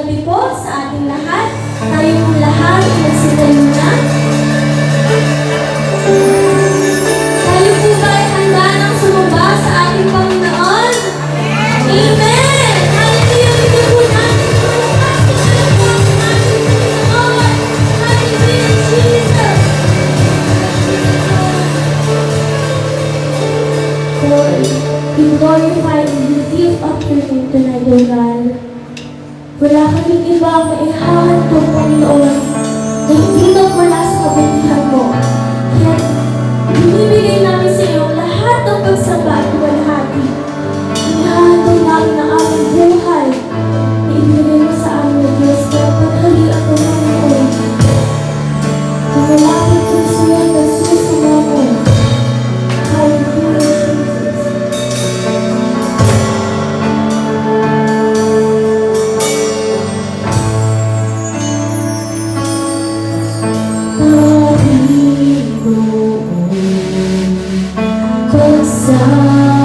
gabi po sa ating lahat. Tayo pong lahat ay magsigayon na. Tayo po ba ay handa ng sumamba sa ating Panginoon? Amen! Hallelujah! Bigyan po natin ang pagpapasalamat po ang ating Panginoon. Hallelujah, Jesus! Lord, we glorify and we lift up your name tonight, O God. Wala kaming iba ang maihahandog, Panginoon, na hindi na wala sa kabutihan mo. Kaya binibigay namin sa iyo lahat ng pagsamba at walhati. Inihahandog namin ang aming buhay na ibigay mo sa amin, O Diyos, kaya paghalian mo, Panginoon. Kung wala kang puso yan, nagsusuma mo. Hallelujah, Jesus. Pag-ibig mo, pagsamoy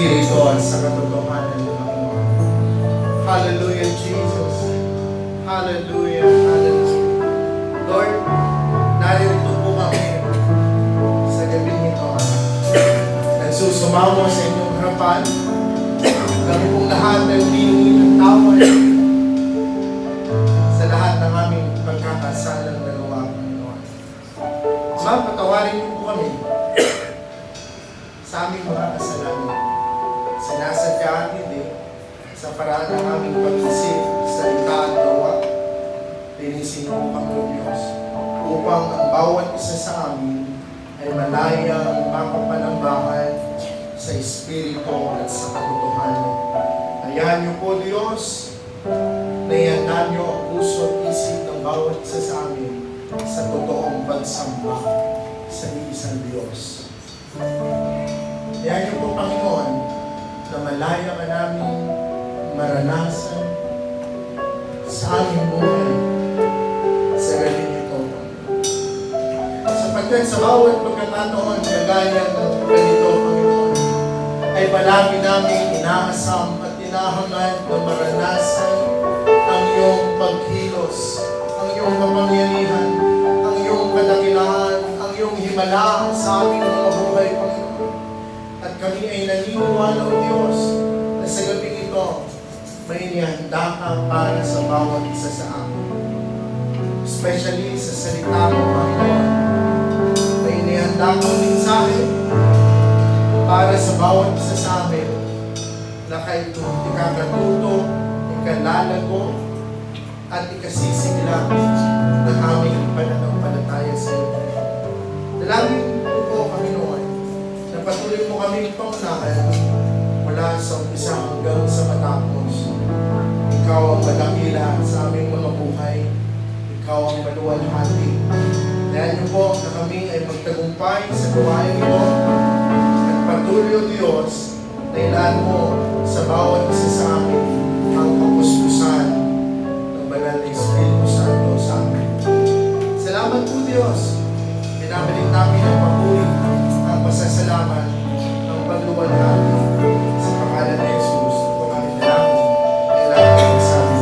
Espiritu at sa katotohanan ng Panginoon. Hallelujah, Jesus. Hallelujah, hallelujah. Lord, narito po kami sa gabi nito. Nagsusumamo sa inyong harapan. Kami pong lahat ay humingi ng tawad sa lahat ng aming pagkakasalang nagawa, Panginoon. Ama, patawarin niyo po kami sa aming mga kasalanan. Sinasadya at hindi sa paraan ng aming pag-isip, salita at gawa. Linisin mo kami, O Diyos, upang ang bawat isa sa amin ay malayang makapanambahan sa Espiritu at sa katotohanan. Ayahan niyo po, Diyos, na ihanda niyo ang puso at isip ng bawat isa sa amin sa totoong pagsamba sa iisang Diyos. Ayahan niyo po, Panginoon, na malaya ka namin maranasan sa aming buhay sa gabi nito. Sapagkat sa bawat pagkakataon, kagaya ng ganito, Panginoon, ay palagi namin inaasam at inahangad na maranasan ang iyong pagkilos, ang iyong kapangyarihan, ang iyong kadakilahan, ang iyong himala sa aming mga buhay, Panginoon. At kami ay naniniwala, O Diyos, na sa gabi ito, may inihanda ka para sa bawat isa sa amin. Especially sa salita mo, Panginoon. May inihanda kang mensahe para sa bawat isa sa amin na ikakatuto, ikalalago, at ikasisigla ng aming pananampalataya sa iyo. Dalangin po, Panginoon, na patuloy mo kami pangunahan mula sa umpisa hanggang sa matapos. Ikaw ang madakila sa aming mga buhay. Ikaw ang maluwalhati. Kaya niyo po na kami ay magtagumpay sa gawain ito at patuloy, O Diyos, na ilaan mo sa bawat isa sa amin ang kapuspusan ng banal na Espiritu Santo sa amin. Salamat po, Diyos. Pinabalik namin ang papuri, ang pasasalamat, ang pagluwalhati sa pangalan ni Jesus. Ito kami dalangin. Kailangan kami sa amin.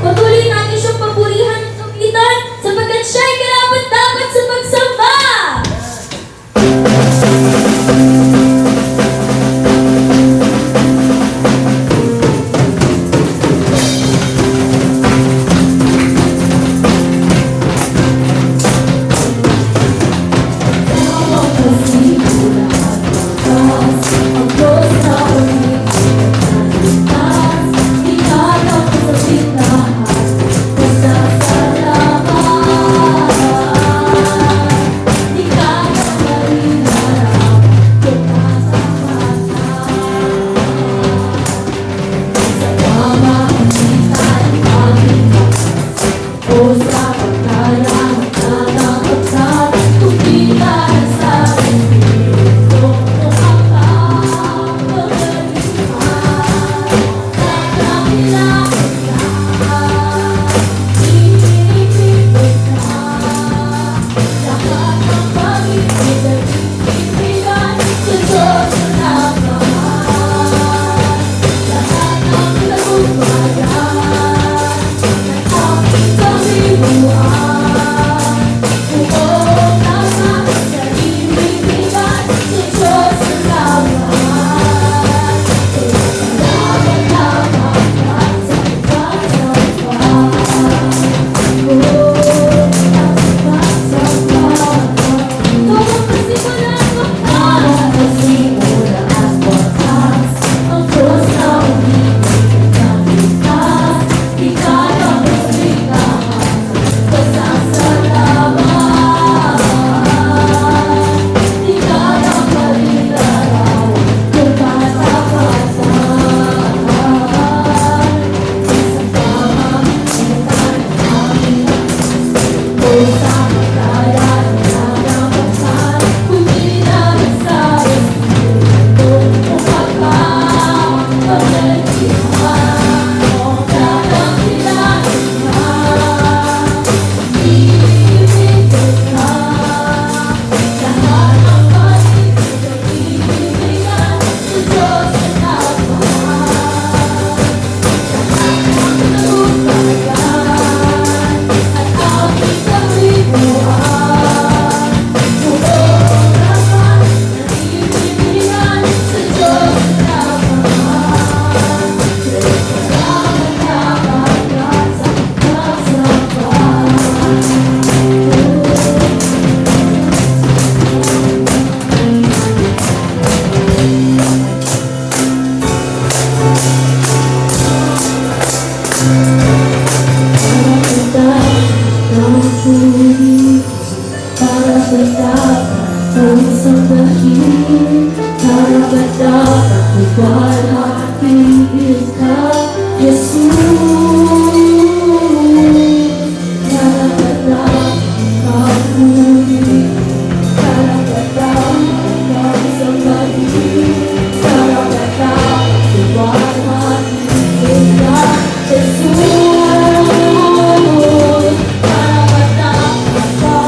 Patuloy natin siyang papurihan at kapitan sapagkat siya'y karapat-dapat sa pagsamba! sasabihin, karapat-dapat ipahatiin ka, Jesus. Karapat-dapat ikaw karapat-dapat ikaw sasabihin, karapat-dapat ipahatiin ka, Jesus. Karapat-dapat ikaw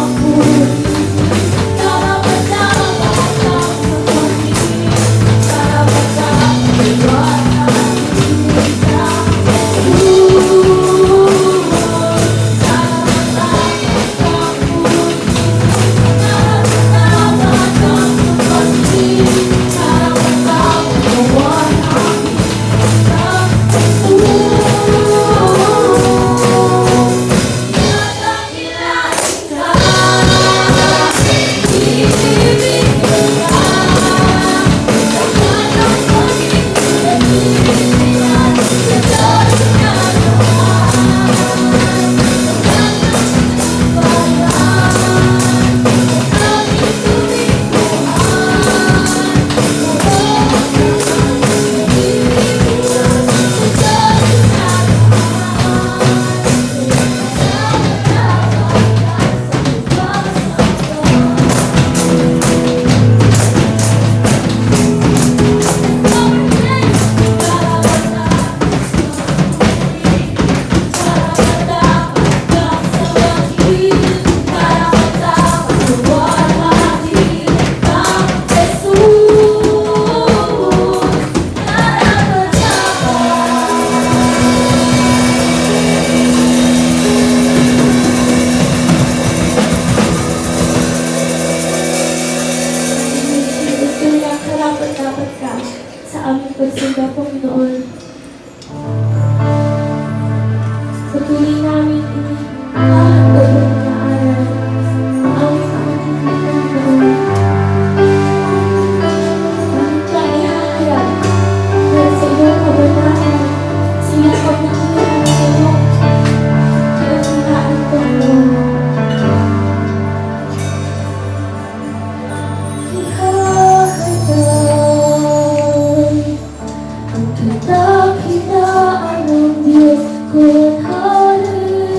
dapat ka sa aming pagsimba, Panginoon. Patuloy namin inihahandog ng mga aral ang aming pangatitin, Panginoon. Bakit ka ihahayag dahil sa iyong kabanatan, sa iyong pagnakilaan sa iyong kalakilaan, Panginoon. Ang kadakilaan ng Diyos ko't hari.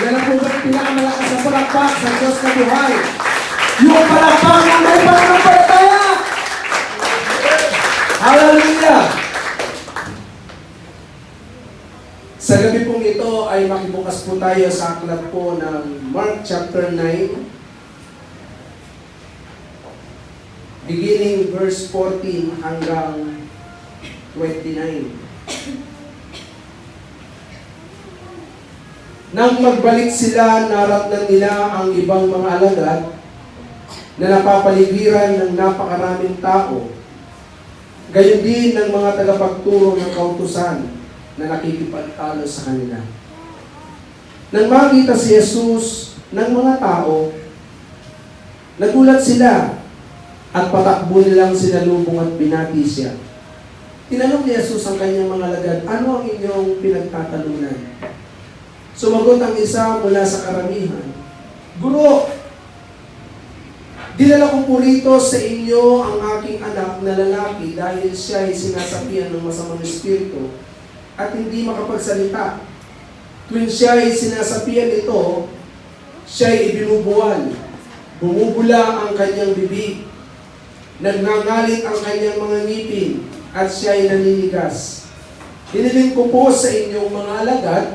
Yan ang po ba yung pinakamalakas na palakpak sa Diyos na buhay? Yung palakpak na may pananampalataya! Hallelujah! Sa gabi pong ito ay makibukas po tayo sa aklat po ng Mark chapter 9, beginning verse 14 hanggang 29. Nang magbalik sila, naratnan nila ang ibang mga alagad na napapaligiran ng napakaraming tao, gayon din ng mga tagapagturo ng kautusan na nakikipagtalo sa kanila. Nang makita si Jesus ng mga tao, nagulat sila at patakbo nilang sinalubong at binati siya. Tinanong ni Jesus ang kanyang mga alagad, ano ang inyong pinagtatalunan? Sumagot ang isa mula sa karamihan, Guro, dinala ko po rito sa inyo ang aking anak na lalaki dahil siya ay sinasapian ng masamang espiritu at hindi makapagsalita. Tuwing siya ay sinasapian ito, siya ay ibinubuwal. Bumubula ang kanyang bibig. Nagngangalit ang kanyang mga ngipin at siya ay naninigas. Hiniling ko po sa inyong mga alagad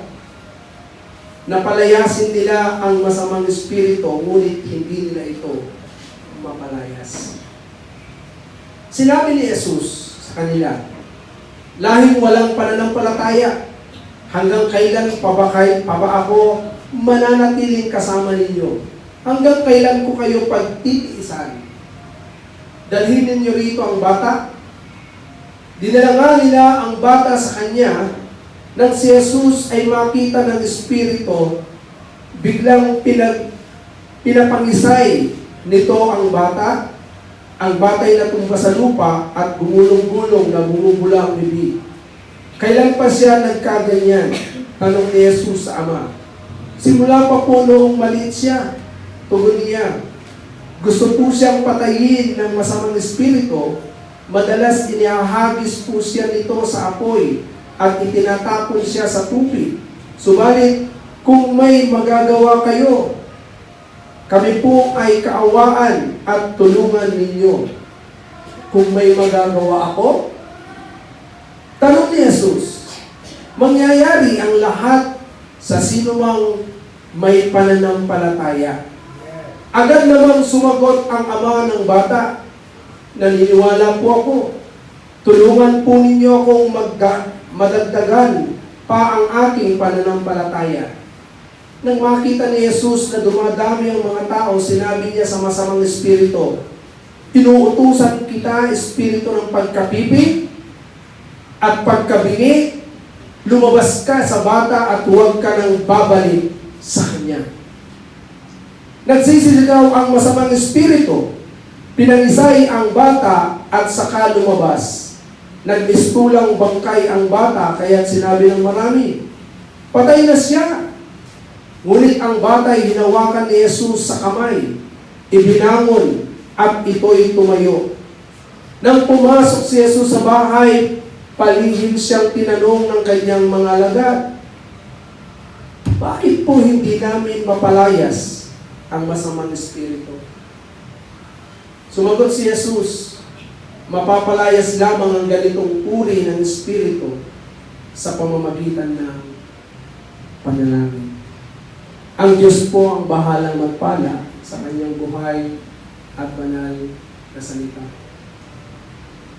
na palayasin nila ang masamang espiritu, ngunit hindi nila ito mapalayas. Sinabi ni Jesus sa kanila, lahing walang pananampalataya, hanggang kailan pa ba ako mananatiling kasama ninyo? Hanggang kailan ko kayo pagtitiisan? Dalhin ninyo rito ang bata. Dinala nga nila ang bata sa kanya. Nang si Jesus ay makita ng Espiritu, biglang pinapangisay nito ang bata. Ang bata'y natumba sa lupa at gumulong-gulong na bumubula ang bibig. Kailan pa siya nagkaganyan? Tanong ni Jesus sa Ama. Simula pa po noong maliit siya, tugon niya. Gusto po siyang patayin ng masamang espiritu, madalas inihahagis po siya nito sa apoy at itinatapon siya sa tubig. Subalit, kung may magagawa kayo, kami po ay kaawaan at tulungan ninyo. Kung may magagawa ako, tanong ni Jesus, mangyayari ang lahat sa sinumang may pananampalataya. Agad namang sumagot ang ama ng bata, naniniwala po ako. Tulungan po ninyo akong madagdagan pa ang aking pananampalataya. Nang makita ni Jesus na dumadami ang mga tao, sinabi niya sa masamang espiritu, inuutusan kita, espiritu ng pagkapipig at pagkabingi, lumabas ka sa bata at huwag ka nang babalik sa kanya. Nagsisisigaw ang masamang espiritu, pinangisay ang bata at saka lumabas. Nagmistulang bangkay ang bata, kaya sinabi ng marami, patay na siya. Ngunit ang bata ay hinawakan ni Jesus sa kamay, ibinangon at ito'y tumayo. Nang pumasok si Jesus sa bahay, palihim siyang tinanong ng kanyang mga alagad, bakit po hindi namin mapalayas ang masamang espiritu? Sumagot si Jesus, mapapalayas lamang ang ganitong uri ng espiritu sa pamamagitan ng panalangin. Ang Diyos po ang bahalang magpala sa kanyang buhay at banal na salita.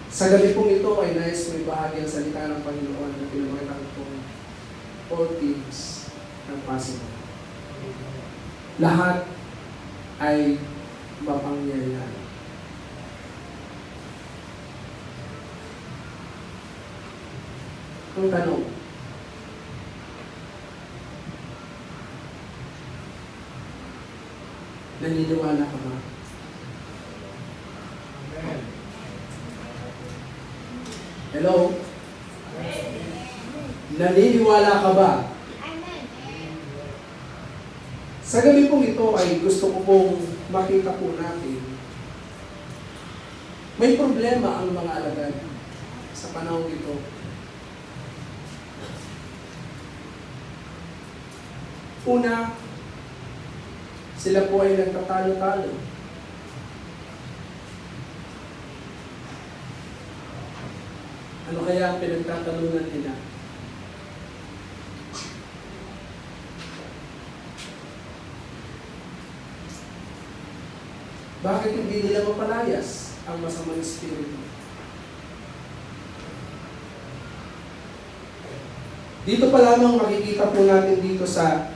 Sa gabi pong ito ay nais ko ibahagi ang salita ng Panginoon na pinamagitan kong all things are possible. Lahat ay mapangyayari. Ang tanong, naniniwala ka ba? Hello? Naniniwala ka ba? Sa gabi pong ito ay gusto ko pong makita po natin may problema ang mga alagad sa panahon ito. Una, sila po ay nagtatalo-talo. Ano kaya ang pinagtatalunan nila? Bakit hindi nila mapalayas ang masamang espiritu? Dito pa lamang makikita po natin dito sa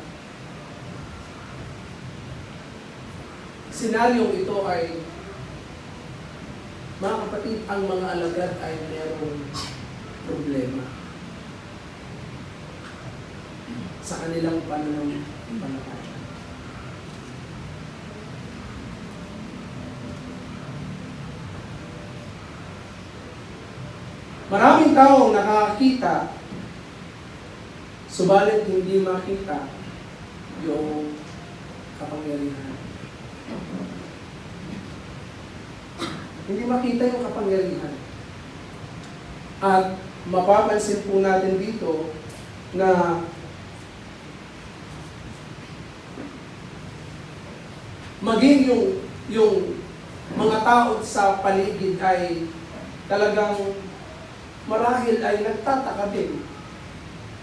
senaryong ito ay, mga kapatid, ang mga alagad ay mayroong problema sa kanilang pananampalataya. Maraming tao ang nakakakita, subalit hindi makita yung kapangyarihan. Hindi makita yung kapangyarihan. At mapapansin po natin dito na maging yung mga tao sa paligid ay talagang marahil ay nagtataka din.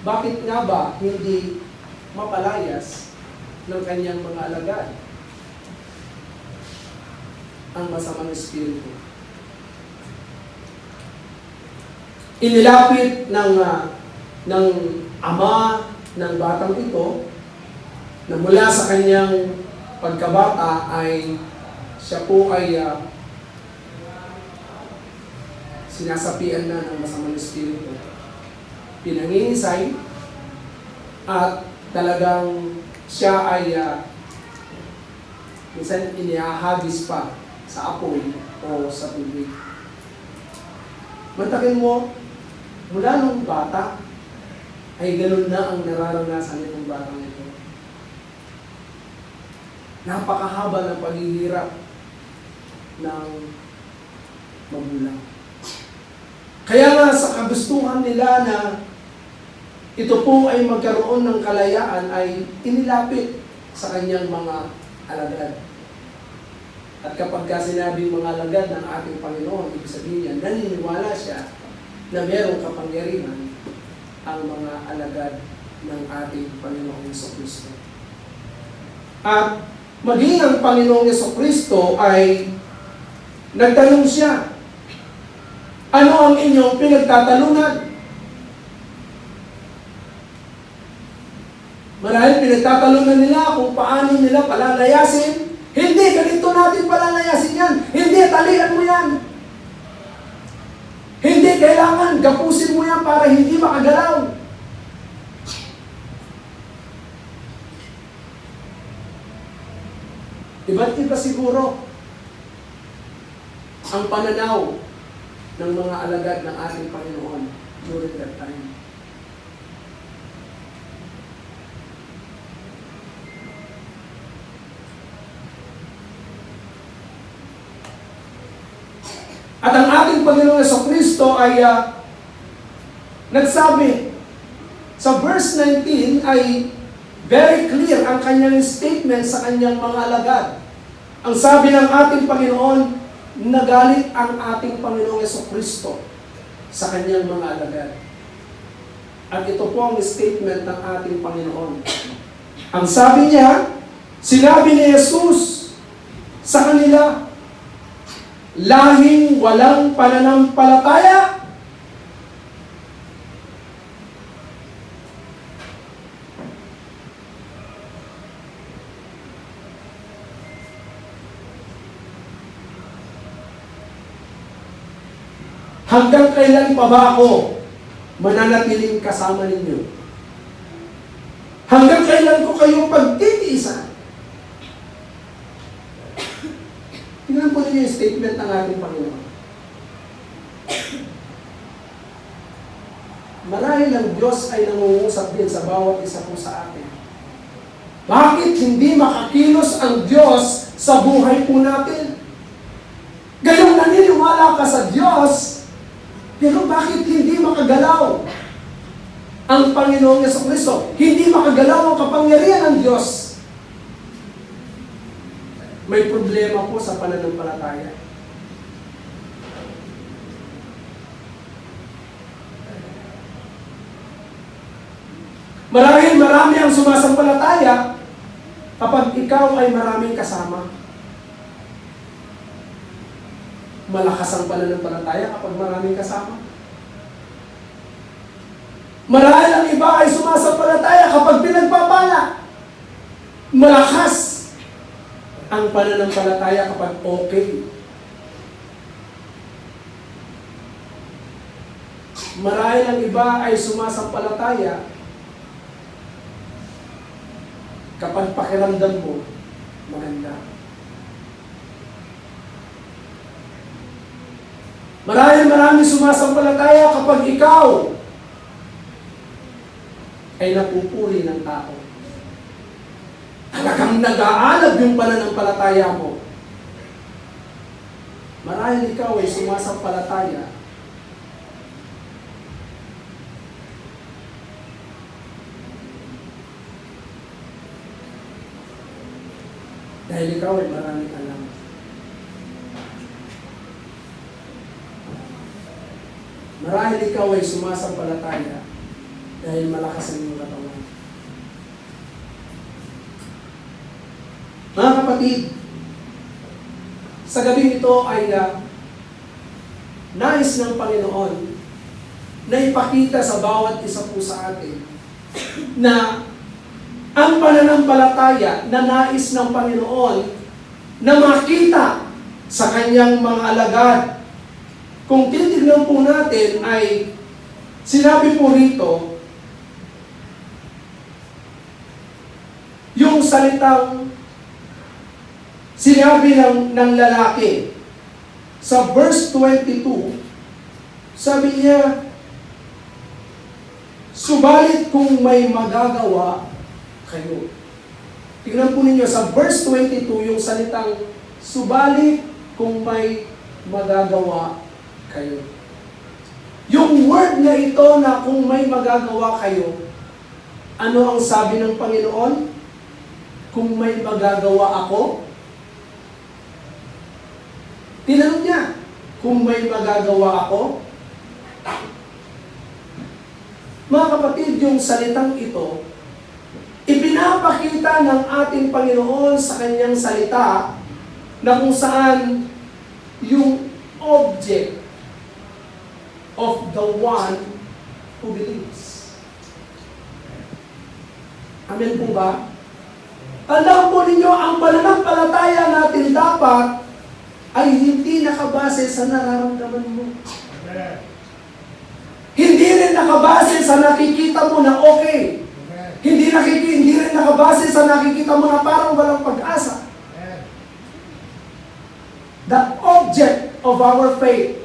Bakit nga ba hindi mapalayas ng kanyang mga alagad ang masamang espiritu? Inilapit ng ama ng batang ito na mula sa kanyang pagkabata ay siya po ay sinasapian na ng masamang espiritu. Pinangingisay at talagang siya ay minsan inihahagis pa sa apoy o sa tubig. Mantakin mo, mula nung bata, ay ganun na ang nararanasan nitong batang ito. Napakahaba ng paghihirap ng magulang. Kaya nga sa kagustuhan nila na ito po ay magkaroon ng kalayaan ay inilapit sa kanyang mga alagad. At kapag sinabing mga alagad ng ating Panginoon, ibig sabihin niya, naniniwala siya na mayroong kapangyarihan ang mga alagad ng ating Panginoong Jesucristo. At maging ang Panginoong Jesucristo ay nagtanong siya, ano ang inyong pinagtatalunan? Marahil pinagtatalunan nila kung paano nila palalayasin. Hindi, ganito natin palalayasin yan. Hindi, talian mo yan. Hindi, kailangan gapusin mo yan para hindi makagalaw. Iba't iba siguro ang pananaw ng mga alagad ng ating Panginoon during that time. At ang ating Panginoong Jesucristo ay nagsabi, sa verse 19 ay very clear ang kanyang statement sa kanyang mga alagad. Ang sabi ng ating Panginoon, nagalit ang ating Panginoong Jesucristo sa kanyang mga alagad. At ito po ang statement ng ating Panginoon. Ang sabi niya, sinabi ni Jesus sa kanila, lahing walang pananampalataya. Hanggang kailan pa ba ako mananatiling kasama ninyo? Hanggang kailan ko kayo pagtitiisan? Tingnan po ninyo yung statement ng ating Panginoon. Marahil ang Diyos ay nangungusap din sa bawat isa po sa atin. Bakit hindi makakilos ang Diyos sa buhay po natin? Gayong naniniwala ka sa Diyos, pero bakit hindi makagalaw ang Panginoong Jesucristo. Hindi makagalaw ang kapangyarihan ng Diyos. May problema po sa pananampalataya. Marahil marami ang sumasampalataya kapag ikaw ay maraming kasama. Malakas ang pananampalataya kapag maraming kasama. Marahil ang iba ay sumasampalataya kapag pinagpapala. Malakas ang pananampalataya kapag okay. Marahil ang iba ay sumasampalataya kapag pakiramdam mo, maganda. Marami sumasampalataya kapag ikaw ay napupuri ng tao. Talagang nag-aalab yung pananampalataya mo. Marahil ikaw ay sumasampalataya dahil ikaw ay maraming alam. Marahil ikaw ay sumasampalataya dahil malakas ang iyong katawan. Mga kapatid, sa gabi ito ay nais ng Panginoon na ipakita sa bawat isa po sa atin na ang pananampalataya na nais ng Panginoon na makita sa kanyang mga alagad. Kung titignan po natin ay sinabi po rito yung salitang sinabi ng lalaki sa verse 22, sabi niya, subalit kung may magagawa kayo. Tingnan po ninyo sa verse 22 yung salitang subalit kung may magagawa kayo. Yung word na ito na kung may magagawa kayo, ano ang sabi ng Panginoon? Kung may magagawa ako? Tinanong niya, kung may magagawa ako? Mga kapatid, yung salitang ito, ipinapakita ng ating Panginoon sa kanyang salita na kung saan yung object of the one who believes. Amen po ba? Tandaan po ninyo, ang pananampalataya natin dapat ay hindi nakabase sa nararamdaman mo. Hindi rin nakabase sa nakikita mo na okay. Hindi rin nakabase sa nakikita mo na parang walang pag-asa. The object of our faith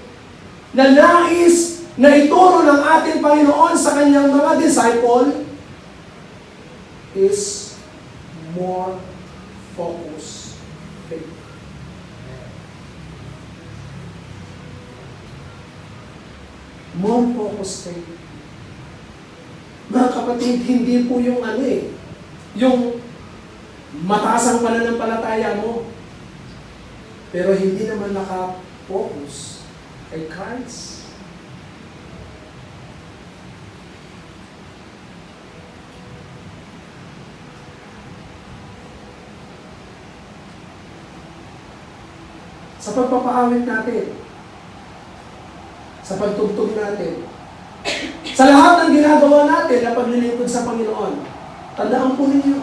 na nais na ituro ng ating Panginoon sa kanyang mga disciple is more focused faith. More focused faith. Mga kapatid, hindi po yung yung mataas ang pananampalataya mo, pero hindi naman naka-focus kay Christ. Sa pagpapaawit natin, sa pagtugtog natin, sa lahat ng ginagawa natin na paglilingkod sa Panginoon, tandaan po ninyo,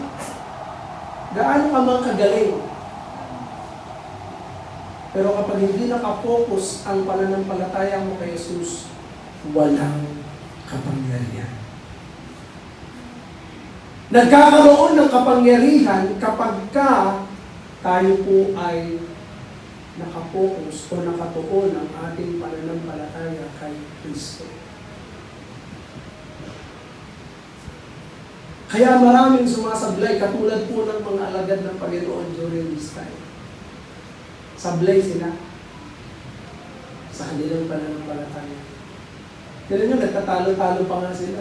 gaano ka mang kagaling. Pero kapag hindi nakafocus ang pananampalataya mo kay Jesus, walang kapangyarihan. Nagkakaroon ng kapangyarihan kapag tayo po ay nakafocus o nakatuon ang ating pananampalataya kay Kristo. Kaya maraming sumasablay, katulad po ng mga alagad ng Panginoon during this time. Sablay sila sa kanilang pananampalataya. Kaya nyo, nagtatalo-talo pa nga sila.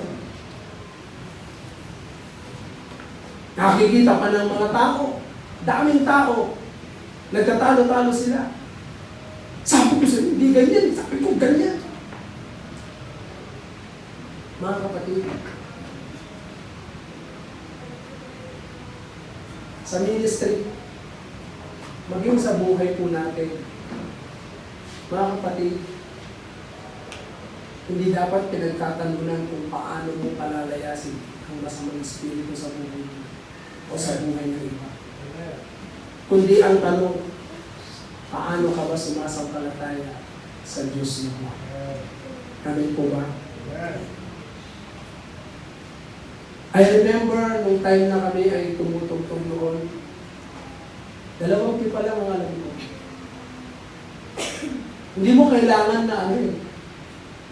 Nakikita pa ng mga tao. Daming tao. Nagtatalo-talo sila. Sabi ko sa'yo, hindi ganyan. Sabi ko, ganyan. Mga kapatid, sa ministry, maging sa buhay po natin, mga kapatid, hindi dapat pinagtatalunan kung paano mo palalayasin ang masamang espiritu sa buhay mo o sa buhay ng iba. Kundi ang tanong, paano ka ba sumasampalataya sa Diyos mo? Amen po ba? I remember nung time na kami ay tumutugtog noon, 2 pipa lang ang alam ko. Hindi mo kailangan na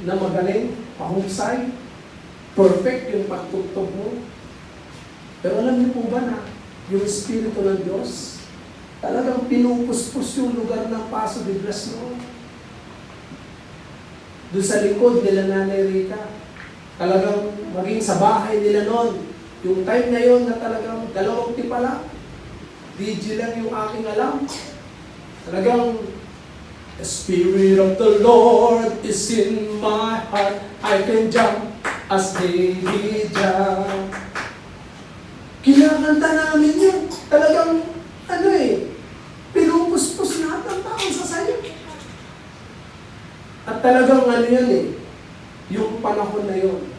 na magaling, pahusay, perfect yung pagtugtog mo. Pero alam niyo po ba na yung Espiritu ng Diyos, talagang pinupuspos yung lugar ng Paso de Blas noon. Doon sa likod nila Nanay Rica, talagang maging sa bahay nila noon, yung time na yon na talagang 2 tipa lang, DJ lang yung aking alam. Talagang, the Spirit of the Lord is in my heart, I can jump as David jumped. Kinakanta namin yun. Talagang, pinupuspos lahat ng tao sa sayo. At talagang yung panahon na yun.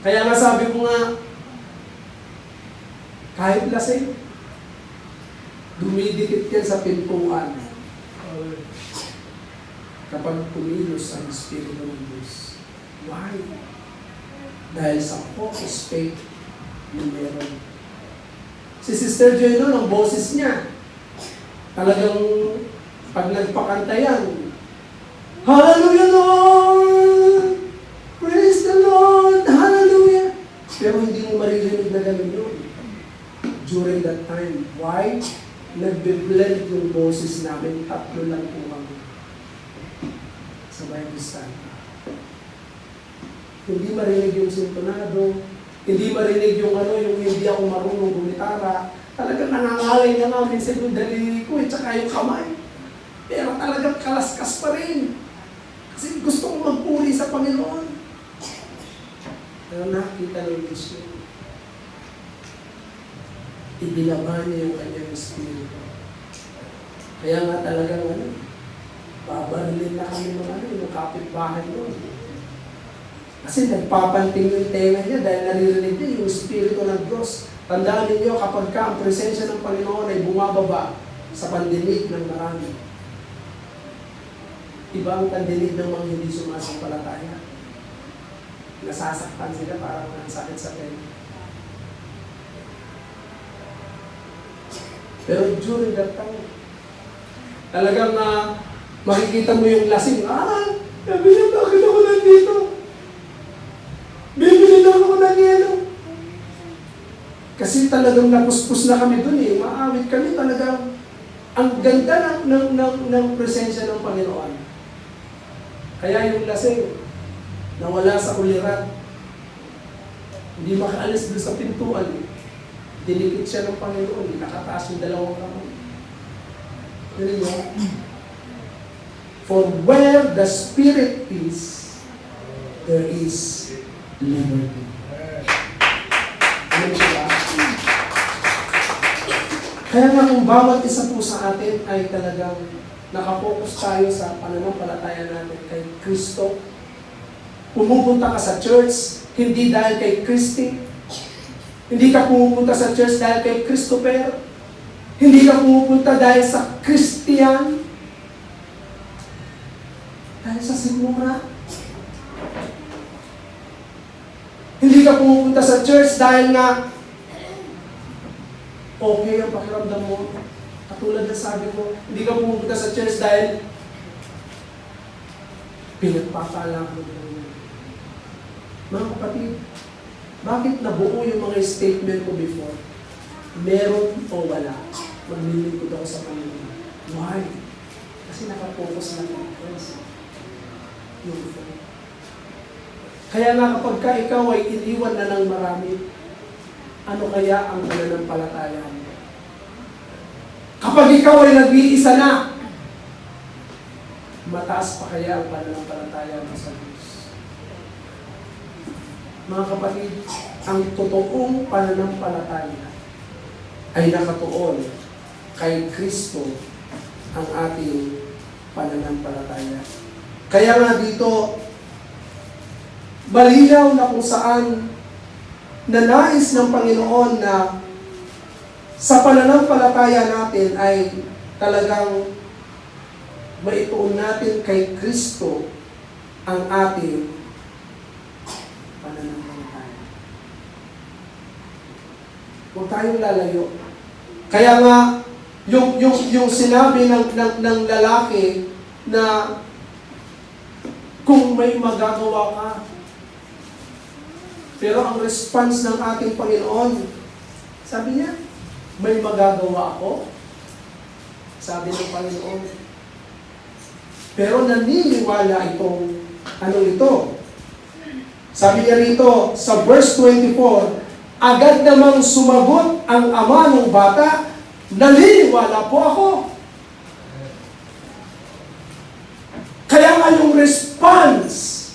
Kaya nga sabi ko nga, kahit lasing, dumidikit yan sa pintuan. Kapag kumilos ang Espiritu ng Diyos. Why? Dahil sa focus faith na meron. Si Sister Joy noon, ang boses niya, talagang pag nagpakanta yan, Hallelujah Lord! Praise the Lord! Hallelujah! Pero hindi mo maririnig na gano'n yun. During that time. Why? Nagbe-blend yung boses namin, 3 lang po kami. Sa Bible study. Hindi marinig yung sintonado, hindi marinig yung yung hindi ako marunong gumitara. Talagang nangangalay na nga minsan yung daliri ko tsaka yung kamay. Pero talagang kalaskas pa rin. Kasi gusto kong magpuri sa Panginoon. Pero nakita ng Diyos yun. Ibinaba niya yung kanyang espiritu. Kaya nga talagang babarilin na kami ng kapitbahay doon. Kasi nagpapanting yung tenga niya dahil naririnig niya yung Espiritu ng Diyos. Tandaan ninyo kapag ang presensya ng Panginoon ay bumababa sa pandinig ng marami. Iba ang pandinig ng mga hindi sumasampalataya. Nasasaktan sila parang sakit sa tenga. Pero during that time, talagang makikita mo yung lasing, sabi niya, bakit ako nandito? Bibili lang ako ng yelo. Kasi talagang napuspos na kami dun Maawit kami talagang ang ganda ng presensya ng Panginoon. Kaya yung lasing, nawala sa ulirat. Hindi makaalis dun sa pintuan. Dinikit siya ng Panginoon. Nakataas yung 2 kamay. Ganun yun. For where the Spirit is, there is liberty. Ano siya? Kaya nga kung bawat isa po sa atin ay talagang nakapokus tayo sa pananampalataya natin kay Kristo. Pumupunta ka sa church, hindi dahil kay Christy. Hindi ka pumupunta sa church dahil kay Christopher. Hindi ka pumupunta dahil sa Christian. Dahil sa simura. Hindi ka pumupunta sa church dahil nga okay ang pakiramdam mo. Katulad na sabi ko, hindi ka pumupunta sa church dahil pinagpapala mo. Mga kapatid, bakit nabuo yung mga statement ko before? Meron o wala? Maglilingkod ako sa Panginoon. Why? Kasi nakapokus na ako. Yung kaya nga kapag ikaw ay iniwan na ng marami, ano kaya ang pananampalataya mo? Kapag ikaw ay nag-iisa na, mataas pa kaya ang pananampalataya mo sa Diyos? Mga kapatid, ang totoong pananampalataya ay nakatuon kay Kristo ang ating pananampalataya. Kaya nga dito, malinaw na kung saan nanais ng Panginoon na sa pananampalataya natin ay talagang maituon natin kay Kristo ang ating pananampalataya. Huwag tayong lalayo. Kaya nga, yung sinabi ng lalaki na kung may magagawa ka, pero ang response ng ating Panginoon, sabi niya, may magagawa ako? Sabi ng Panginoon. Pero naniniwala itong, ano ito? Sabi niya rito, sa verse 24, agad namang sumagot ang ama ng bata, naniniwala po ako. Kaya nga yung response,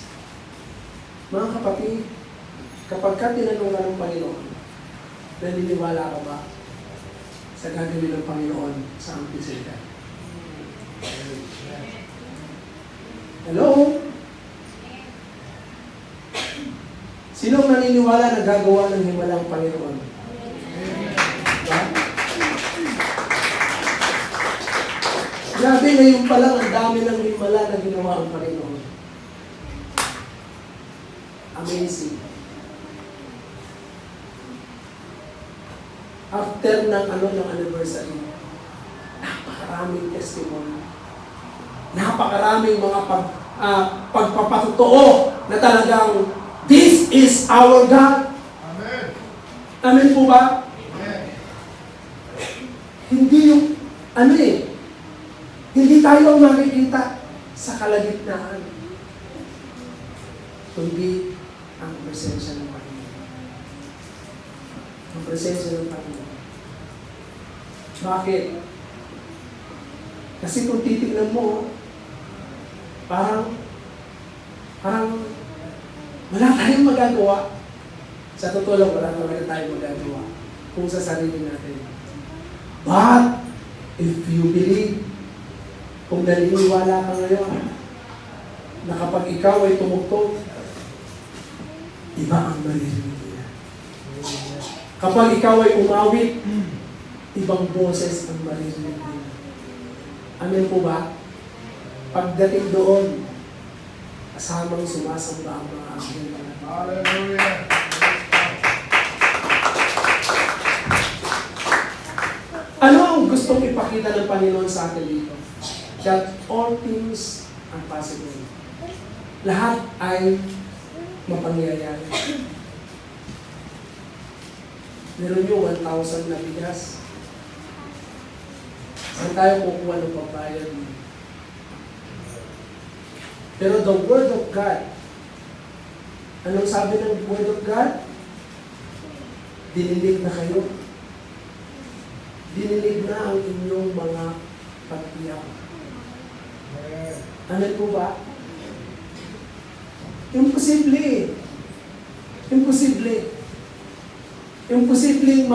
mga kapatid, kapag ka tinanong ka ng Panginoon, naniniwala ka ba sa gagawin ng Panginoon sa amping salita? Hello? Sinong naniniwala na gagawa ng himala ang Panginoon? Diba? Grabe, ngayon pa lang ang dami ng himala na ginawa ang Panginoon. Amazing. After ng anniversary, napakaraming testimony. Napakaraming mga pagpapatotoo na talagang this is our God. Amen. Amen po ba? Amen. Hindi yung, hindi tayo ang makikita sa kalagitnaan, kundi ang presensya ng Panginoon. Ang presensya ng Panginoon. Bakit? Kasi kung titignan mo, parang wala tayong magagawa. Sa totoo lang, wala tayong magagawa kung sa sarili natin. But, if you believe, kung naniniwala ka ngayon, na kapag ikaw ay tumugtog, iba ang maririnig niya. Kapag ikaw ay umawit, ibang boses ang maririnig niya. Amen po ba? Pagdating doon, kasamang sumasamba ang mga anghel. Hallelujah. Ano ang gustong ipakita ng Panginoon sa atin dito? That all things are possible. Lahat ay mapangyayari. Meron nyo 1,000 na bigas. Saan tayo kukuha ng pambayad mo? Pero the Word of God, anong sabi ng Word of God? Dinilig na kayo. Dinilig na ang inyong mga pagtiyak. Ano po ba? Imposible. Imposible. Imposible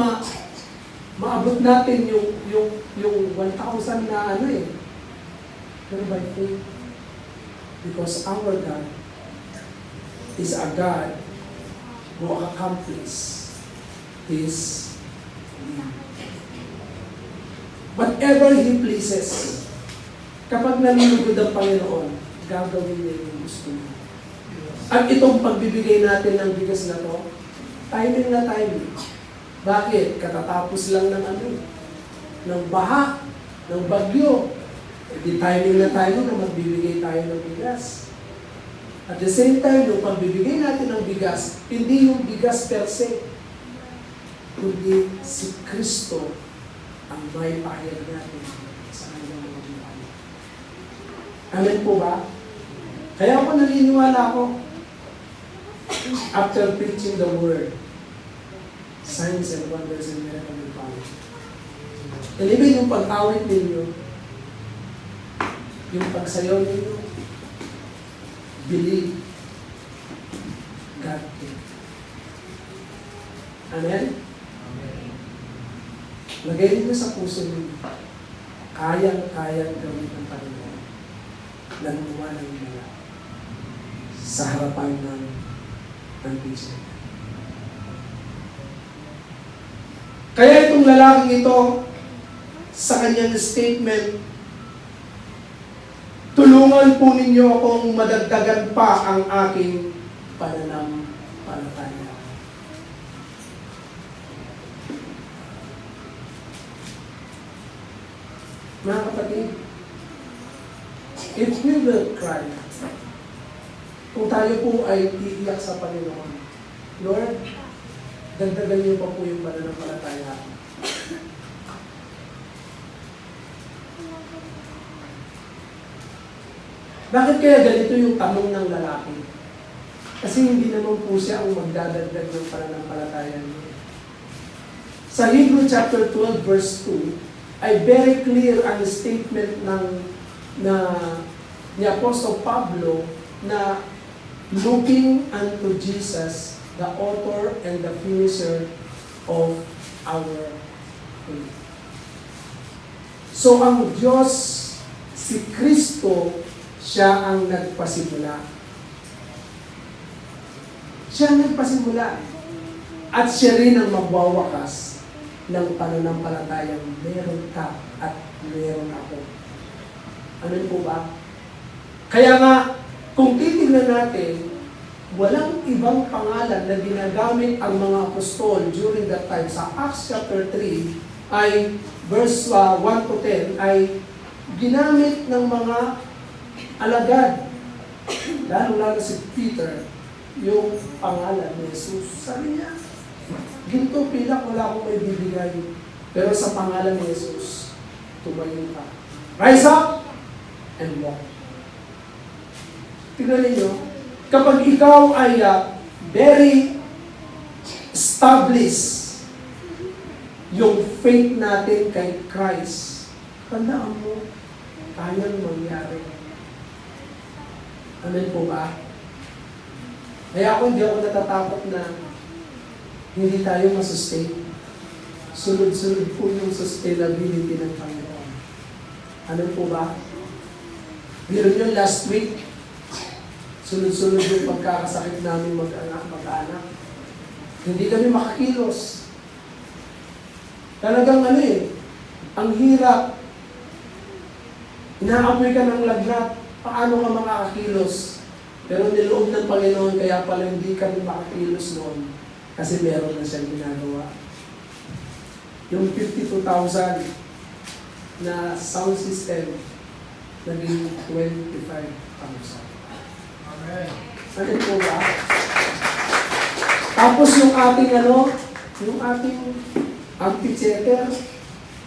maabot natin yung 1,000 na Pero by faith, because our God is a God who accomplishes His will. Whatever He pleases, kapag nalulugod ang Panginoon, gagawin niya yung gusto niya. At itong pagbibigay natin ng bigas na to, timing na timing. Bakit? Katatapos lang ng baha, ng bagyo. Di timing na timing na magbibigay tayo ng bigas. At the same time, yung pagbibigay natin ng bigas, hindi yung bigas per se, kundi si Kristo ang may pahayag natin sa kanyang mga buhay. Amen po ba? Kaya ako naniniwala ako, after preaching the Word, Signs and wonders and miracles will follow. And even yung pag-awit ninyo, yung pagsayaw ninyo, believe God can. Amen? Lagay ninyo sa puso ninyo, kayang-kayang gawin ng Panginoon. Nanuwa ng mga sa harapan ng teacher. Kaya itong lalaking ito, sa kanyang statement, tulungan po ninyo akong madagdagan pa ang aking pananampalataya. Mga kapatid, if we will cry, kung tayo po ay iiyak sa Panginoon, Lord, dagdagan niyo pa po yung pananampalataya. Bakit kaya ganito yung tanong ng lalaki? Kasi hindi naman po siya ang magdadagdag ng pananampalataya niya. Sa Hebrew chapter 12 verse 2, ay very clear ang statement ni Apostle Pablo na looking unto Jesus, the author and the finisher of our faith. So ang Diyos, si Kristo, siya ang nagpasimula. Siya ang nagpasimula. At siya rin ang magwawakas ng pananampalatayang meron ka at meron ako. Ano po ba? Kaya nga, kung titignan natin, walang ibang pangalan na ginagamit ang mga apostol during that time. Sa Acts chapter 3, ay verse 1 to 10, ay ginamit ng mga alagad, lalo si Peter, yung pangalan ni Jesus. Sabi niya, ginto pilak, wala akong may bibigay. Pero sa pangalan ni Jesus, tumayo ka. Rise up and walk. Tignan ninyo, kapag ikaw ay very established yung faith natin kay Christ, tandaan mo, kayang mangyari. Amen po ba? Kaya hindi ako natatakot na hindi tayo masustain. Sunod-sunod po yung sustainability ng Panginoon. Amen po ba? Meron yun last week, sunod-sunod yung pagkakasakit namin mag-anak. Hindi kami makakilos. Talagang ang hirap. Inaamoy ka ng lagnat. Paano ka makakakilos? Pero niloob ng Panginoon, kaya pala hindi kami makakilos noon. Kasi meron na siyang ginagawa. Yung 52,000 na sound system, naging 25,000. Amen. Ano po ba? Tapos yung ating yung ating amphitheater,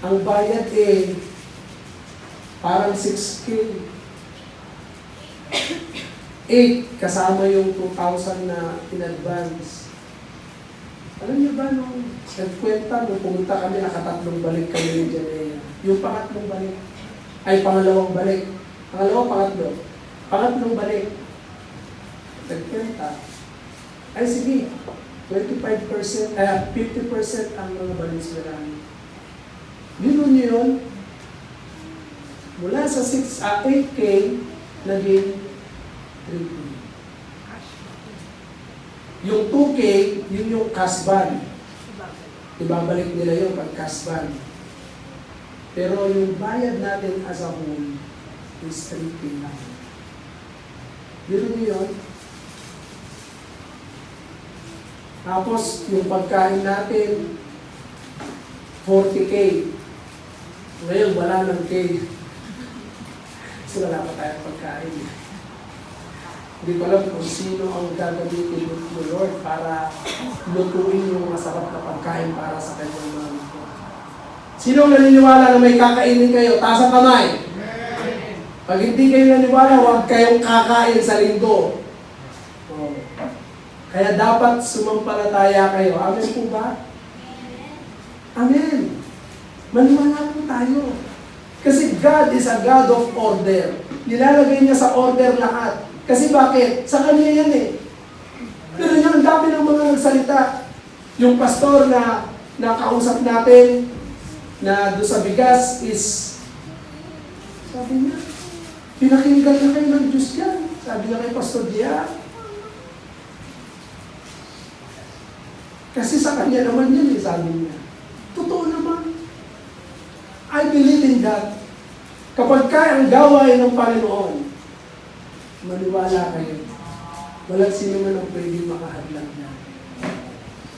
ang bayad parang 6K. 8 kasama yung 2,000 na in-advance. Alam niyo ba nung nagkwenta, nung pumunta kami, nakatatlong balik kami ni Janea. Yung pangatlong balik, ay pangalawang balik. Pangatlong balik. Nagkwenta. Ay sige, 25%, 50% ang mga balis na namin. Yun yun, mula sa 8K, naging 3K. Yung 2K, yun yung cash ban. Ibabalik nila yun pag cash ban. Pero yung bayad natin as a whole is 3K lang. Yun yun. Tapos, yung pagkain natin, 40K. Ngayon, wala ng K. Kasi wala pa tayong pagkain. Hindi ko alam kung sino ang gagamitin mo, Lord, para lutuin yung masarap na pagkain para sa kanyang mga ito. Sino ang naniniwala na may kakainin kayo? Taas ang kamay. Pag hindi kayo naniwala, huwag kayong kakain sa linggo. Kaya dapat sumampalataya kayo. Amen po ba? Amen. Maniwala po tayo. Kasi God is a God of order. Nilalagay niya sa order lahat. Kasi bakit? Sa Kanya yan eh. Pero yan, ang dami ng mga nagsalita. Yung pastor na nakausap natin na doon sa bigas is, sabi niya, pinakinggan na kayo ng Diyos yan. Sabi niya kay Pastor Dia. Kasi sa Kanya naman yan eh, sabi niya. Totoo naman. I believe in that. Kapag kaya ang gawain ng Panginoon, maniwala kayo. Walang sino man ang pwedeng makahadlang niya.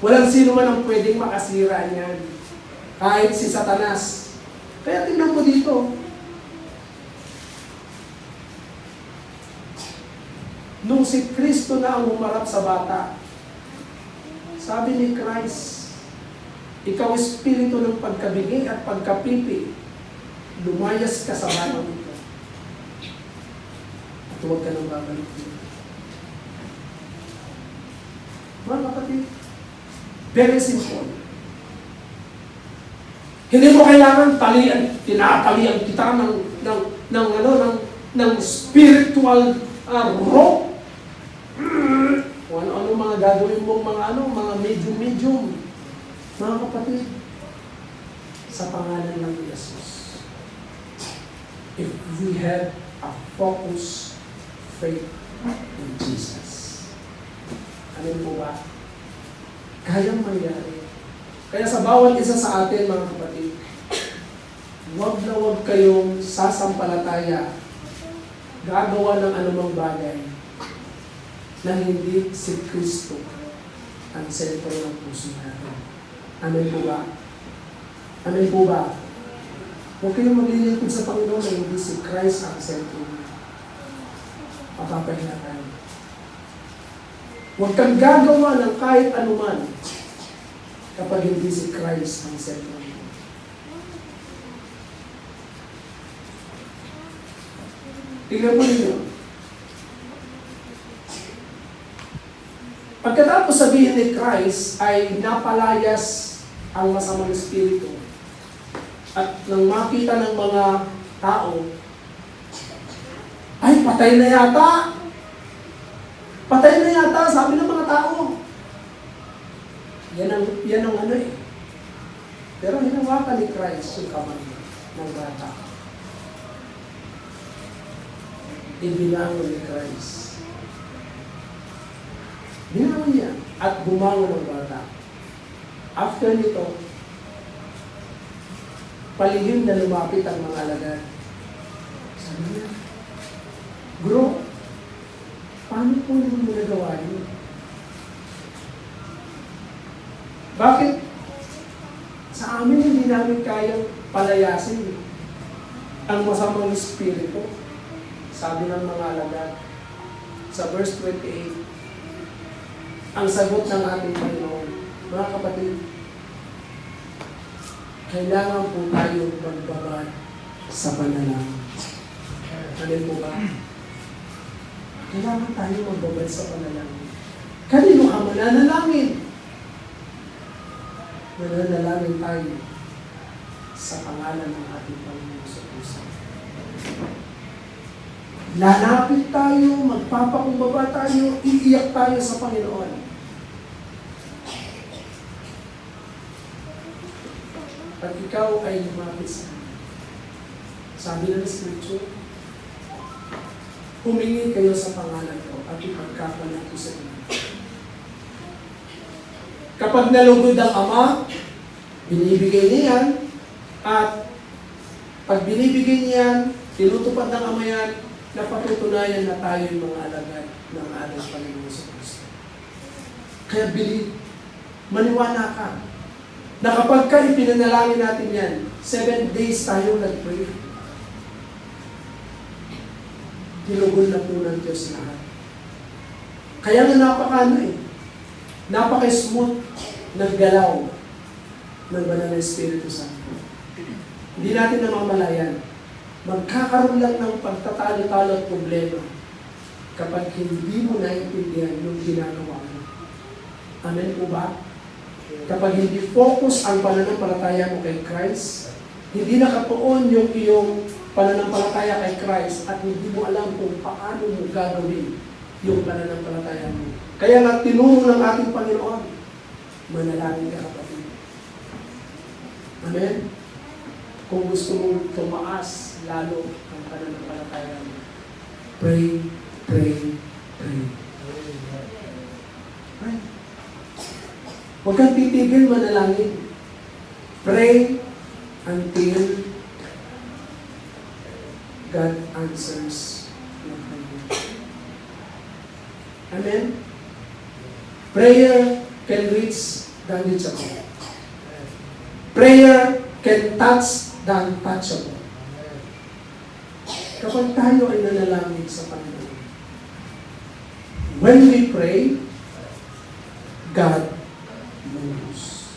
Walang sino man ang pwedeng makasira niyan. Kahit si Satanas. Kaya tingnan mo dito. Nung si Kristo na ang humarap sa bata, sabi ni Christ, ikaw espiritu ng pagkabigay at pagkapipi, lumayas ka sa batang ito. At huwag ka nang babalik dito. Mga kapatid, very simple. Hindi mo kailangan tinatalian kita ng spiritual rope. O ano mga gagawin mong mga medium. Mga kapatid, sa pangalan ng Jesus, if we have a focused faith in Jesus, ano po ba? Kayang mangyari. Kaya sa bawat isa sa atin, mga kapatid, huwag na huwag kayong sasampalataya, gagawa ng anumang bagay na hindi si Kristo ang sentro ng puso natin. Amen po ba? Amen po ba? Huwag kayong maglilingkod sa Panginoon na hindi si Christ ang sentro niya. Mapapahinga tayo. Huwag kang gagawa ng kahit anuman kapag hindi si Christ ang sentro niya. Tingnan mo ninyo. Pagkatapos sabihin ni Christ ay napalayas ang masamang espiritu at nang makita ng mga tao, ay patay na yata! Patay na yata, sabi ng mga tao. Yan ang ano eh. Pero hinawakan ni Christ yung kamay ng bata. Ibinangon ni Christ. Binangon niya at bumangon ang bata. After nito, palihim na lumapit ang mga alagad. Sabi niya, Bro, paano po naman mo nagawa niyo? Bakit? Sa amin hindi namin kayang palayasin ang masamang espiritu. Sabi ng mga alagad sa verse 28, ang sagot ng ating Panginoon, mga kapatid, kailangan po tayo magbabad sa panalangin. Ano po ba? Kailangan tayo magbabad sa panalangin. Kanino ka mananalangin? Mananalangin tayo sa pangalan ng ating Panginoon sa puso. Lalapit tayo, magpapakumbaba tayo, iiyak tayo sa Panginoon. Pag ikaw ay lumapit sa Kanya, sabi ng Scripture, humingi kayo sa pangalan ko at ipagkapalan ko sa inyo. Kapag nalugod ang Ama, binibigay niya yan, at pag binibigay niya yan, tinutupad ng Ama yan, napatutunayan na tayo yung mga alagad ng ating Panginoon sa Kristo. Kaya believe, maniwala ka, na kapag ka ipinanalangin natin yan, 7 days tayo nag-pray. Tinugol na po ng Diyos lahat. Kaya nga napaka-smooth naggalaw ng banal na Espiritu Santo. Hindi natin namamalayan. Magkakaroon lang ng pagtatalo-talo at problema kapag hindi mo naiintindihan yung ginagawa mo. Amen po ba? Kapag hindi focus ang pananampalataya mo kay Christ, hindi nakatuon yung iyong pananampalataya kay Christ at hindi mo alam kung paano mo gagawin yung pananampalataya mo. Kaya nga tinuro ng ating Panginoon, manalangin ka kapatid. Amen? Kung gusto mong tumaas lalo ang pananampalataya mo, pray, pray, pray. Right? Huwag kang titigil manalangin. Pray until God answers your prayer. Amen? Prayer can reach the unreachable. Prayer can touch the untouchable. Kapag tayo ay nanalangin sa Panginoon, when we pray, God moves.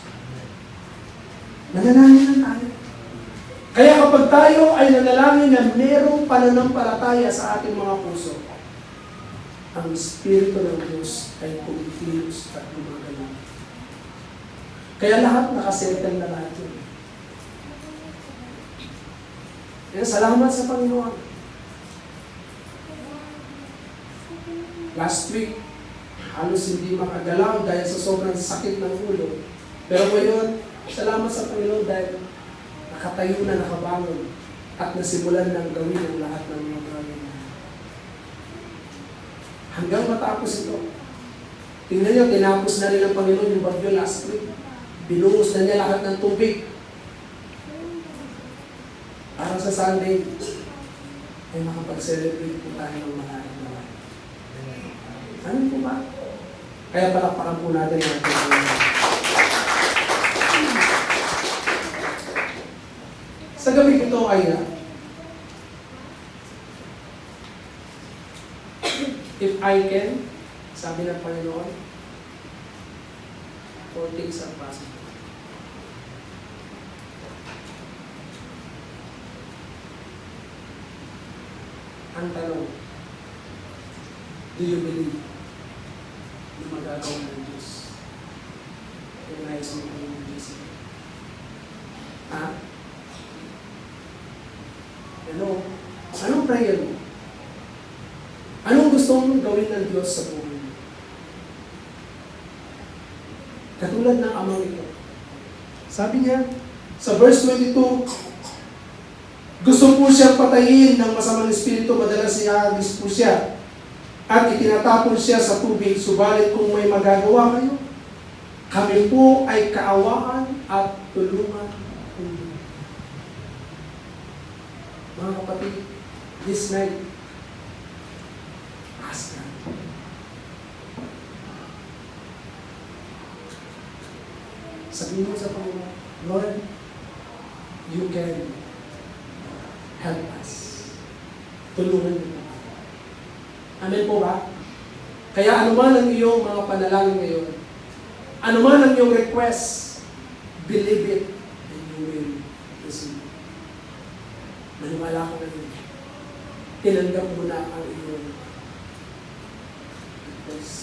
Nanalangin na tayo. Kaya kapag tayo ay nanalangin na merong pananampalataya sa ating mga puso, ang Espiritu ng Diyos ay kumikilos at gumagalaw. Kaya lahat nakasettle na lahat yun. Kaya salamat sa Panginoon. Last week, halos hindi makagalaw dahil sa sobrang sakit ng ulo. Pero ngayon, salamat sa Panginoon dahil nakatayo na, nakabangon at nasimulan ng gawin ang lahat ng mga bagay. Hanggang matapos ito. Tingnan nyo, tinapos na rin ng Panginoon yung bagyo last week. Binuhos na niya lahat ng tubig. Para sa Sunday, ay makapag-celebrate po tayo ng maraming naman. Ano po ba? Kaya palakpakan po natin ang ating Panginoon. Sa gabi ito ay if I can, sabi ng Panginoon, all things are possible. Ang tanong, do you believe na magagawa ng Diyos? Kung nais mo kayo ng Diyos. Ha? Ano? Anong prayer mo? Anong gusto mong gawin ng Diyos sa buhay mo? Katulad ng amang ito. Sabi niya, sa verse 22, gusto po siyang patayin ng masamang espiritu, madalas iahagis po siya. At itinatapon siya sa tubig, subalit kung may magagawa kayo, kami po ay kaawaan at tulungan po. Mga kapatid, this night, ask God. Sabihin mo sa Panginoon, Lord, you can help us. Tulungan mo. Amen po ba? Kaya anuman ang iyong mga panalangin ngayon, anuman ang iyong request, believe it and you will receive. Maniwala ko na yun. Tinanggap mo na ang iyong request.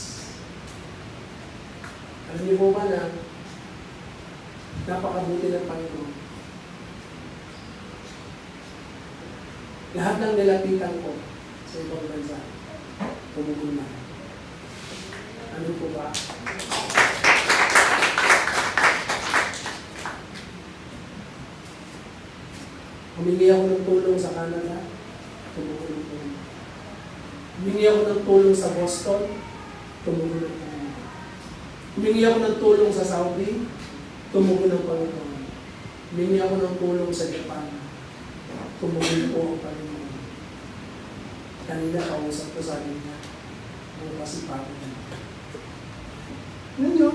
Alam niyo po ba na napakabuti ng Panginoon? Lahat ng nilapitan ko sa ibang bansa, tumugon na. Ano po ba? Humingi ako ng tulong sa Canada, tumugon ng Panginoon. Humingi ako ng tulong sa Boston, tumugon ng Panginoon. Humingi ako ng tulong sa Saudi, tumugon ng Panginoon. Humingi ako ng tulong sa Japan, tumugon po ang Panginoon. Kanina kausap ko sa akin niya, bukas ipapin niya. Ano nyo?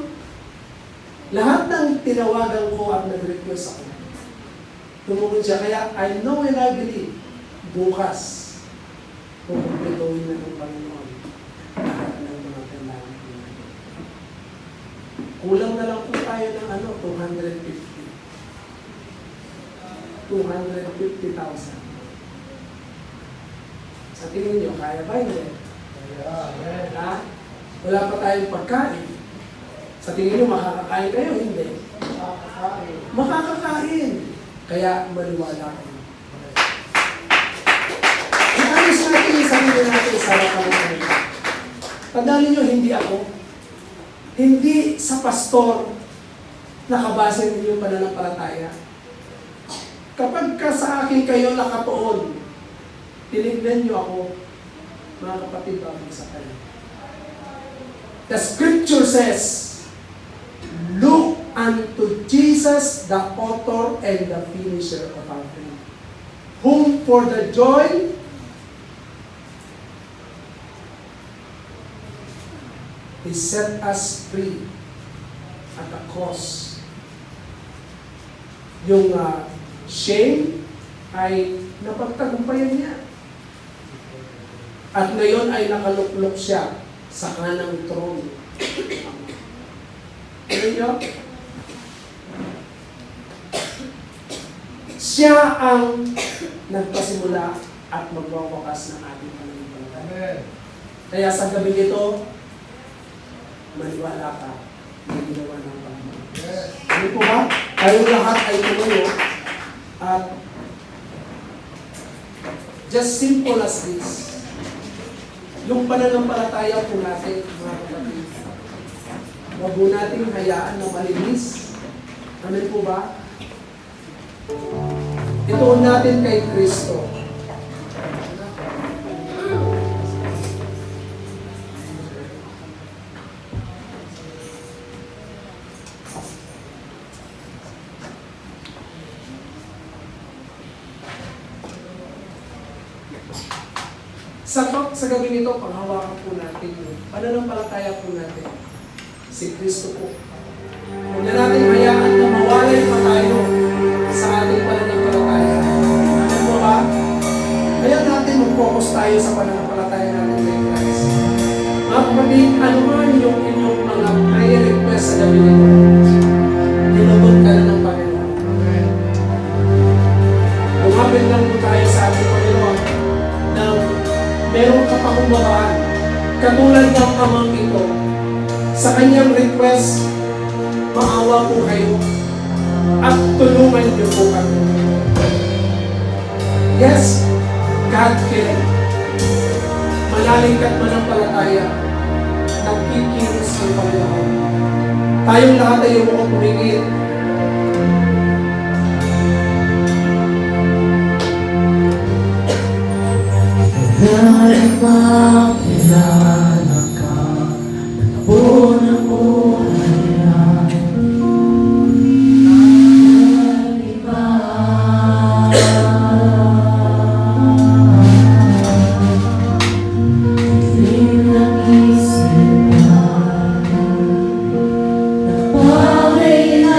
Lahat ng tinawagan ko at nag-request ako, tumugon siya. Kaya I know and I believe, bukas, kukumpletuhin na ng Panginoon lahat ng mga kailangan ko. Kulang na lang po tayo ng 250,000. Sa tingin nyo, kaya ba hindi? Ha? Wala pa tayong pagkain. Sa tingin nyo, makakakain kayo? Hindi. Makakakain. Kaya maniwala kayo. Iayos natin yung sarili natin sa harapan ng Panginoon. Tandaan ninyo, hindi ako. Hindi sa pastor nakabase ninyo yung pananampalataya. Kapag ka sa akin kayo nakatuon, tinignan niyo ako, mga kapatid, bagay sa kayo. The scripture says, look unto Jesus, the author and the finisher of our faith, whom for the joy He set us free at the cross. Yung shame ay napagtagumpayan niya. At ngayon ay nakaluklok siya sa kanang trono. Ano niyo? Siya ang nagpasimula at magwawakas ng ating pananampalataya. Kaya sa gabi nito, maniwala ka na ginawa ng Panginoon. Ano po ba? Kayong lahat ay tumulo at just simple as this. Yung pananampalataya po natin, mga kapatid, huwag po natin hayaan na malinis. Amen po ba? Ituon natin kay Kristo. Sa gabi nito, panghawakan po natin yun. Pananampalataya po natin. Si Kristo po. Huwag na natin hayaan na mawalay pa tayo sa ating pananampalataya. Ano mo ba? Kaya natin mag-focus tayo sa pananampalataya natin kay Christ. Mga kapatid, ano man yung inyong mga prayer request sa gabi nito? Tinubod ka na ng Panginoon. Lumapit lang po tayo sa ating Panginoon ng meron kapakumbahan katulad ng amang ito. Sa kanyang request, maawa po kayo at tulungan niyo po kami. Yes, God can. Malalim ka't manampalataya, nagkikilos ng Panginoon. Tayong lahat ay umuot tumingin. Dahil makilala ka, nagbuo ng buhay namin. Dilim ng isip namin, nagpapay na.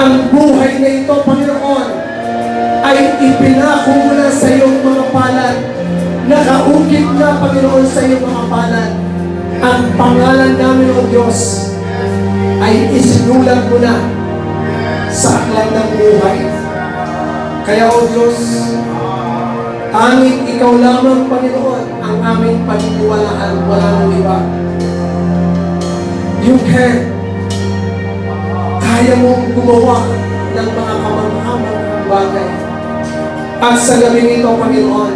Ang buhay na ito, Panginoon, ay ipinako mo na sa iyong mga palad. Nakaukit na, Panginoon, sa iyong mga palad. Ang pangalan namin, O Diyos, ay isinulat mo na sa aklat ng buhay. Kaya, O Diyos, tanging ikaw lamang, Panginoon, ang aming paniniwalaan, wala nang iba. You can. Kaya mong gumawa ng mga kamanghamang bagay. At sa gabing ito, Panginoon,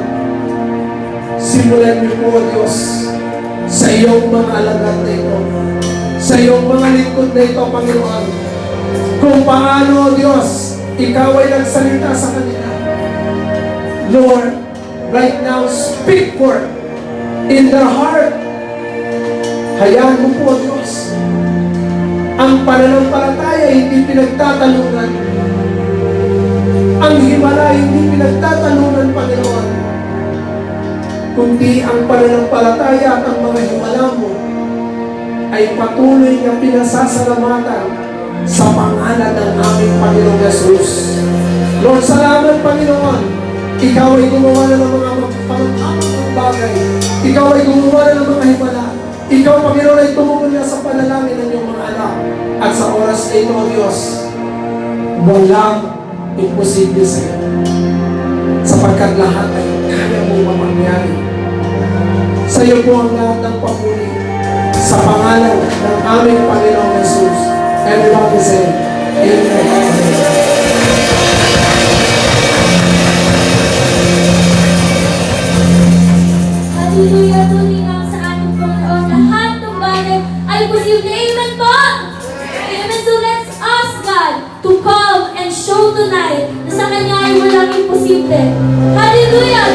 simulan niyo po, O Diyos, sa iyong mga alagad na ito, sa iyong mga lingkod na ito, Panginoon, kung paano, O Diyos, ikaw ay nagsalita sa kanila. Lord, right now, speak forth in their heart. Hayaan mo po, Diyos, ang pananampalataya hindi pinagtatalunan. Ang himala hindi pinagtatalunan, Panginoon. Kundi ang pananampalataya at ang mga himala mo ay patuloy na pinasasalamatan sa pangalan ng aming Panginoong Jesus. Lord, salamat, Panginoon. Ikaw ay gumawa na ng mga panganghamang bagay. Ikaw ay gumawa na ng mga himala. Ikaw, Panginoon, ay tumugon na sa panalangin ng iyong mga anak. At sa oras na ito, O Diyos, walang imposible sa iyo. Sapagkat lahat ay kaya mong mamangyari. Sa iyo po ang lahat ng papuri. Sa pangalan ng aming Panginoong Jesus. Everybody say, Amen. Hallelujah, tuloy lang sa ating Panginoon. Lahat ng bagay ay posible. Amen po! Amen. So let's ask God to come and show tonight na sa Kanya ay walang imposible. Hallelujah!